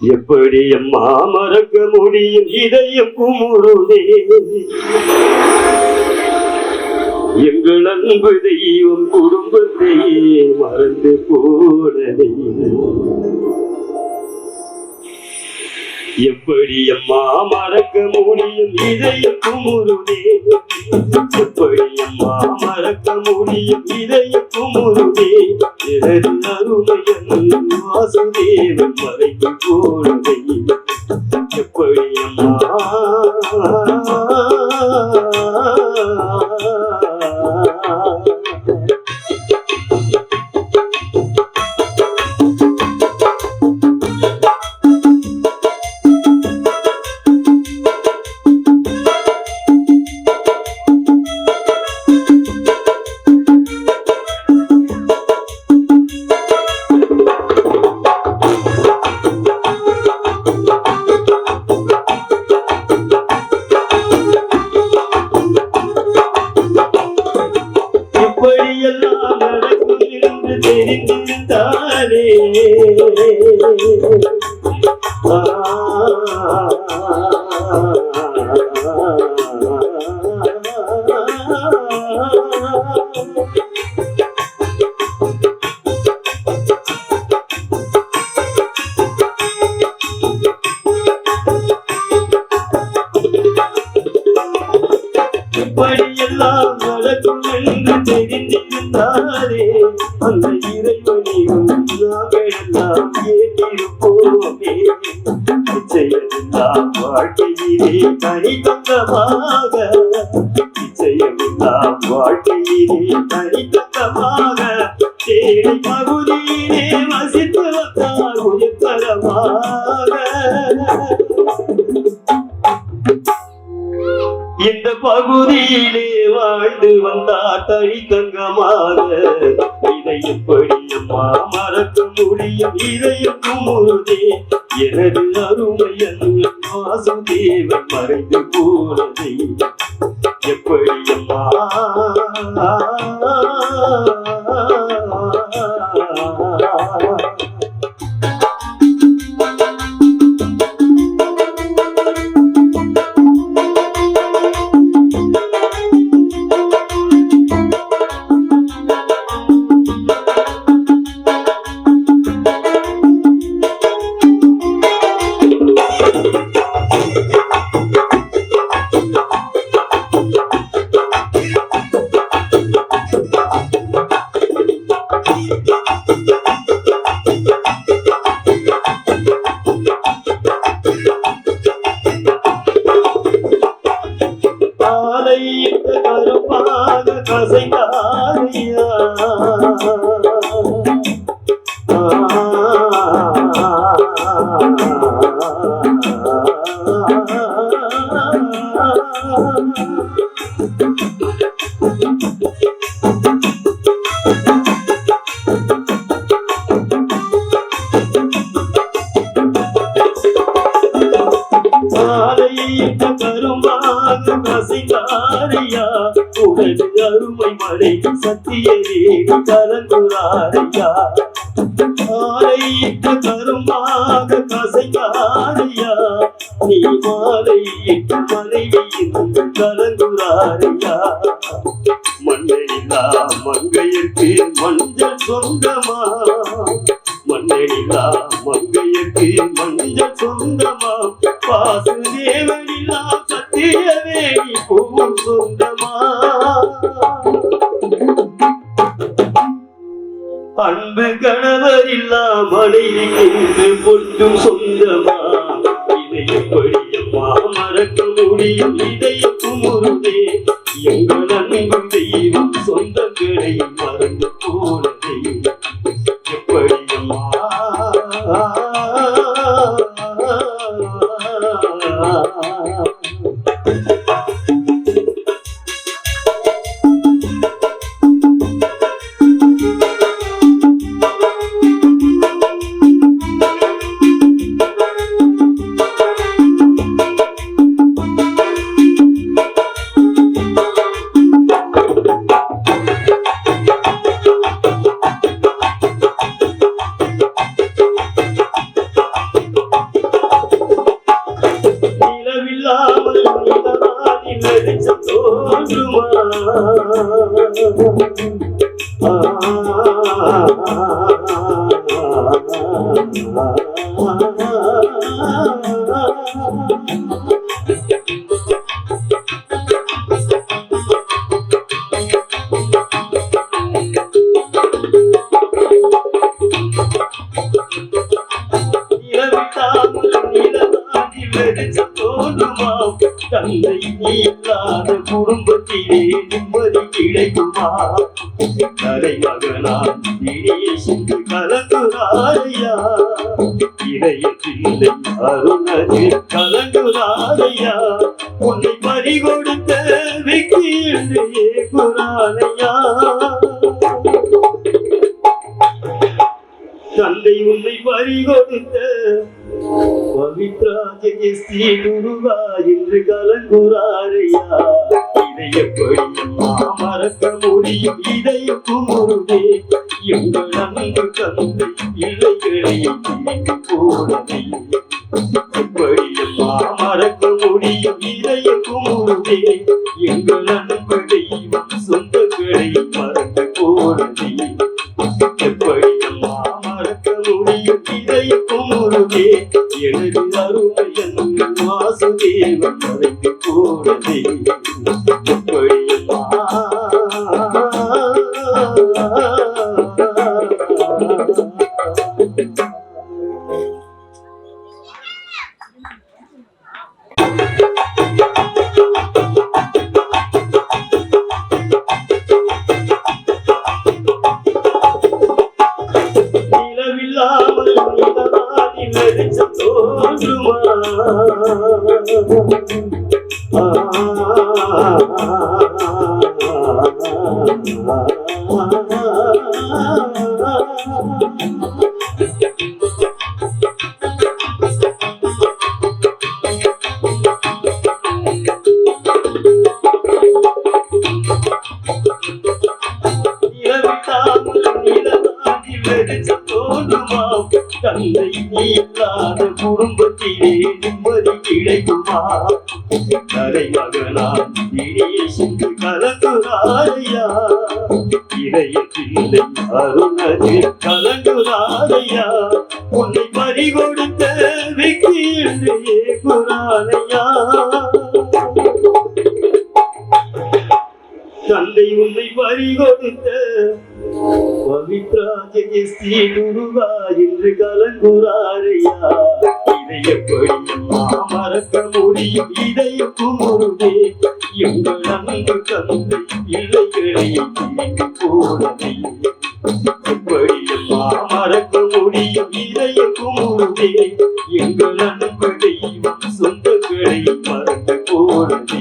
எப்படி அம்மா மறக்க முடியும் இதயம் குமுறுதே எங்கள் அன்பு தெய்வம் குடும்பத்தை மறந்து போனதே எப்படி அம்மா மறக்க முடியும் இதயம் குமுறுதே எப்படி அம்மா மறக்க முடியும் இதயம் குமுறுதே எனது அருமையன் வாசுதேவன் மறைந்து போனதை எப்படி அம்மா எப்படியெல்லாம் நடக்கும் என்று தெரிந்திருந்தாரே இப்படியெல்லாம் நடக்கும் என்று தெரிந்திருந்தாரே அந்த இறைவனையும் நாங்கள் எல்லாம் ஏற்றிருப்போமே நிச்சயமெல்லாம் வாழ்க்கையிலே தனித்தங்கமாக நிச்சயமெல்லாம் வாழ்க்கையிலே தனித்தங்கமாக தேடி பகுதியிலே வசித்து வந்தார் உயர்தரமாக இந்த பகுதியிலே வாழ்ந்து வந்தார் தனித்தங்கமாக இதை எப்படி அம்மா மறக்க முடியும் இதயம் குமுறுதே எனது அருமையன் வாசுதேவன் மறைந்து போனதை எப்படி அம்மா கருப்பாக கசைந்தாரியா கரும்பாக கசைந்தாரியா உனது அருமை மழை சத்தியரே கலந்துராரியா ஆலையிட்ட கரும்பாக கசைந்தாரியா நீ மாலையிட்ட மனைவியின் கலந்துராரியா மண்ணிலா மங்கையர்க்கு மஞ்சள் சொந்தமா மண்ணிலா மங்கையர்க்கு மஞ்சள் சொந்தமா வாசுதேவனிலா சத்தியவேணி பூவும் சொந்தமா அன்பு கணவர் இல்லா மனைவி என்று பொட்டும் சொந்தமா இதை எப்படி அம்மா மறக்க முடியும் இதயம் குமுறுதே எங்கள் அன்பு தெய்வம் சொந்தங்களை மறந்து போனதை எப்படி அம்மா தோன்றுமா தந்தை இல்லாத குடும்பத்திலே நிம்மதி கிடைக்குமா தலைமகனாய் இனிய சென்று கலங்குறாரையா இதயத்தில்லை அருணது கலங்குறாரையா உன்னை பறிகொடுத்த வெற்றி என்று ஏகுறாரையா தந்தை உன்னை பறிகொடுத்த பவித்ரா ஜெயஸ்ரீ குருவா என்று கலங்குறாரையா இதை எப்படியம்மா மறக்க முடியும் இதயம் குமுறுதே எங்கள் அன்பு தந்தை பிள்ளைகளை பிரிந்து போனதே எப்படியம்மா மறக்க முடியும் இதயம் குமுறுதே எங்கள் அன்பு தெய்வம் சொந்தங்களை மறந்து போனதே எப்படியம்மா மறக்க முடியும் இதயம் குமுறுதே எனது அருமை அன்பு வாசுதேவன் மறைந்து போனதே எப்படியம்மா நிலவில்லாமல் நிலவானில் வெளிச்சம் தோன்றுமா தந்தை இல்லாத குடும்பத்திலே நிம்மதி கிடைக்குமா தலைமகனாய் இனிய சென்று கலங்குறாரையா இதயத்தில்லை அருணது கலங்குறாரையா உன்னை பறிகொடுத்த வெற்றி என்று ஏகுறாரையா தந்தை உன்னை பறிகொடுத்த பவித்ரா ஜெயஸ்ரீ குருவா என்று கலங்குறாரையா இதை எப்படியம்மா மறக்க முடியும் இதயம் குமுறுதே எங்கள் அன்பு தந்தை பிள்ளைகளை பிரிந்து போனதே எப்படியம்மா மறக்க முடியும் இதயம் குமுறுதே எங்கள் அன்பு தெய்வம் சொந்தங்களை மறந்து போனதே